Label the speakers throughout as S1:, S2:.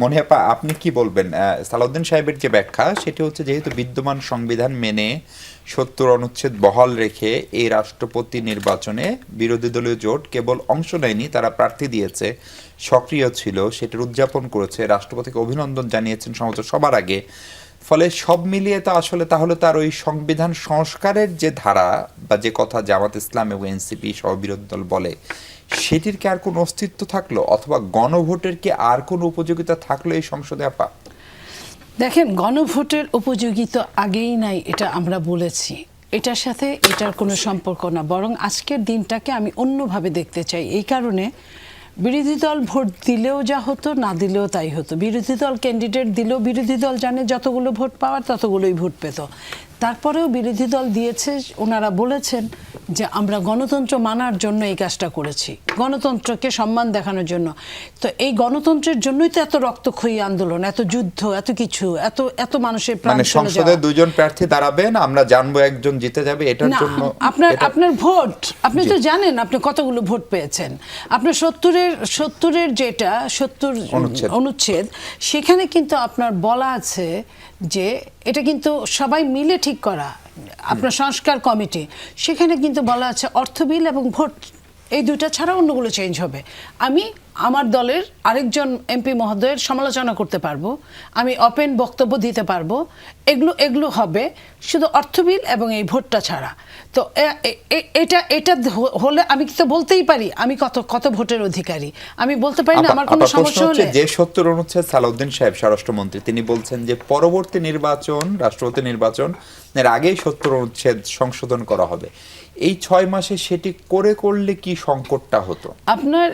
S1: মনে আপা আপনি কি বলবেন সালাউদ্দিন সাহেবের যে ব্যাখ্যা সেটি হচ্ছে যেহেতু বিদ্যমান সংবিধান মেনে ৭০ অনুচ্ছেদ বহাল রেখে এই রাষ্ট্রপতি নির্বাচনে বিরোধী দলীয় জোট কেবল অংশ নেয়নি, তারা প্রার্থী দিয়েছে, সক্রিয় ছিল, সেটার উদযাপন করেছে, রাষ্ট্রপতিকে অভিনন্দন জানিয়েছেন সমাজ সবার আগে। ফলে সব মিলিয়ে তো আসলে তাহলে তার ওই সংবিধান সংস্কারের যে ধারা বা যে কথা জামাত ইসলাম এবং এনসিপি সহ বিরোধী দল বলে সেটির কি আর কোনো অস্তিত্ব থাকলো, অথবা গণভোটের কি আর কোনো উপযোগিতা থাকলো এই সংসদে আপা?
S2: দেখেন, গণভোটের উপযোগিতা আগেই নাই, এটা আমরা বলেছি। এটার সাথে এটার কোনো সম্পর্ক না, বরং আজকের দিনটাকে আমি অন্যভাবে দেখতে চাই। এই কারণে বিরোধী দল ভোট দিলেও যা হতো, না দিলেও তাই হতো। বিরোধী দল ক্যান্ডিডেট দিলেও বিরোধী দল জানে যতগুলো ভোট পাওয়ার ততগুলোই ভোট পেত। তারপরেও বিরোধী দল দিয়েছে, ওনারা বলেছেন যে আমরা গণতন্ত্র মানার জন্য এই কাজটা করেছি, গণতন্ত্রকে সম্মান দেখানোর জন্য। তো এই গণতন্ত্রের জন্যই তো এত রক্তক্ষয়ী আন্দোলন, এত যুদ্ধ, এত কিছু, এত এত মানুষের প্রাণ চলে যাওয়া।
S1: সংসদে দুইজন প্রার্থী দাঁড়াবেন, আমরা জানবো একজন জিতে যাবে, এটার জন্য
S2: আপনার ভোট, আপনি তো জানেন আপনি কতগুলো ভোট পেয়েছেন। আপনার ৭০-এর যেটা ৭০ অনুচ্ছেদ, সেখানে কিন্তু আপনার বলা আছে যে এটা কিন্তু সবাই মিলে ঠিক করা, আপনার সংস্কার কমিটি, সেখানে কিন্তু বলা আছে অর্থ বিল এবং ভোট, এই দুইটা ছাড়া অন্যগুলো চেঞ্জ হবে। আমি আমার দলের আরেকজন এমপি মহোদয়ের সমালোচনা করতে পারবো, আমি ওপেন বক্তব্য দিতে পারবো, এগুলো হবে শুধু অর্থ বিল এবং এই ভোটটা ছাড়া। তো এটা হলে আমি তো বলতেই পারি আমি কত ভোটের অধিকারী, আমি বলতে পারি না আমার কোনো সমস্যা হলে।
S1: যে ৭০ অনুচ্ছেদ সালাউদ্দিন সাহেব স্বরাষ্ট্রমন্ত্রী তিনি বলছেন যে পরবর্তী নির্বাচন, রাষ্ট্রপতি নির্বাচন এর আগেই ৭০ অনুচ্ছেদ সংশোধন করা হবে। এই ৬ মাসে সেটি করলে কি সংকটটা হতো? আপনার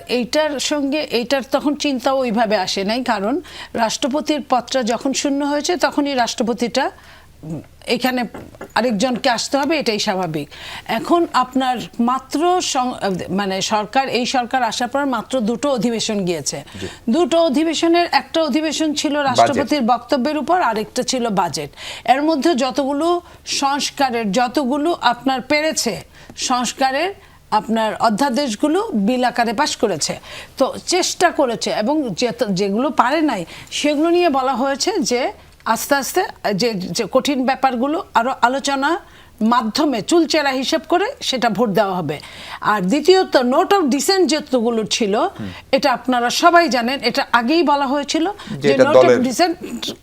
S2: এইটার তখন চিন্তাও ওইভাবে আসে নাই, কারণ রাষ্ট্রপতির পদটা যখন শূন্য হয়েছে তখনই রাষ্ট্রপতিটা এখানে আরেকজনকে আসতে হবে, এটাই স্বাভাবিক। এখন আপনার মাত্র এই সরকার আসার পর মাত্র দুটো অধিবেশন গিয়েছে। দুটো অধিবেশনের একটা অধিবেশন ছিল রাষ্ট্রপতির বক্তব্যের উপর, আরেকটা ছিল বাজেট। এর মধ্যে যতগুলো আপনার পেরেছে সংস্কারের আপনার অধ্যাদেশগুলো বিল আকারে পাশ করেছে, তো চেষ্টা করেছে, এবং যেগুলো পারে নাই সেগুলো নিয়ে বলা হয়েছে যে আস্তে আস্তে যে কঠিন ব্যাপারগুলো আরও আলোচনা মাধ্যমে চুলচেরা হিসেব করে সেটা ভোট দেওয়া হবে। আর দ্বিতীয়ত নোট অফ ডিসেন্ট যেগুলো ছিল, এটা আপনারা সবাই জানেন, এটা আগেই বলা হয়েছিল যে নোট অফ ডিসেন্ট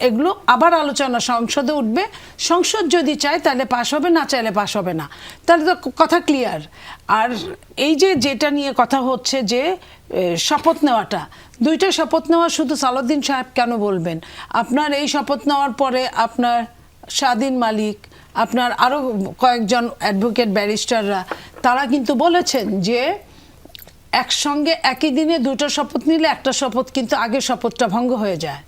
S2: এগুলো আবার আলোচনা সংসদে উঠবে, সংসদ যদি চায় তাহলে পাশ হবে, না চাইলে পাশ হবে না, তাহলে তো কথা ক্লিয়ার। আর এই যেটা নিয়ে কথা হচ্ছে যে শপথ নেওয়াটা, দুইটা শপথ নেওয়া শুধু সালাউদ্দিন সাহেব কেন বলবেন? আপনার এই শপথ নেওয়ার পরে আপনার স্বাধীন মালিক, আপনার আরও কয়েকজন অ্যাডভোকেট ব্যারিস্টাররা, তারা কিন্তু বলেছেন যে একসঙ্গে একই দিনে দুটো শপথ নিলে একটা শপথ কিন্তু আগের শপথটা ভঙ্গ হয়ে যায়।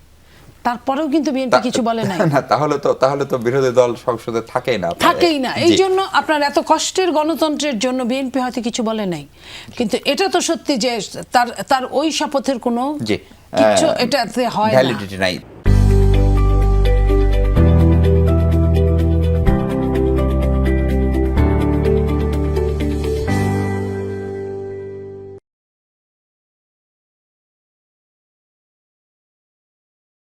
S2: তারপরেও কিন্তু বিএনপি কিছু বলে নাই।
S1: তাহলে তো বিরোধী দল সংসদে থাকেই না।
S2: এই জন্য আপনার এত কষ্টের গণতন্ত্রের জন্য বিএনপি হয়তো কিছু বলে নাই, কিন্তু এটা তো সত্যি যে তার ওই শপথের কোনো কিছু এটাতে হয় না, ভ্যালিডিটি নাই।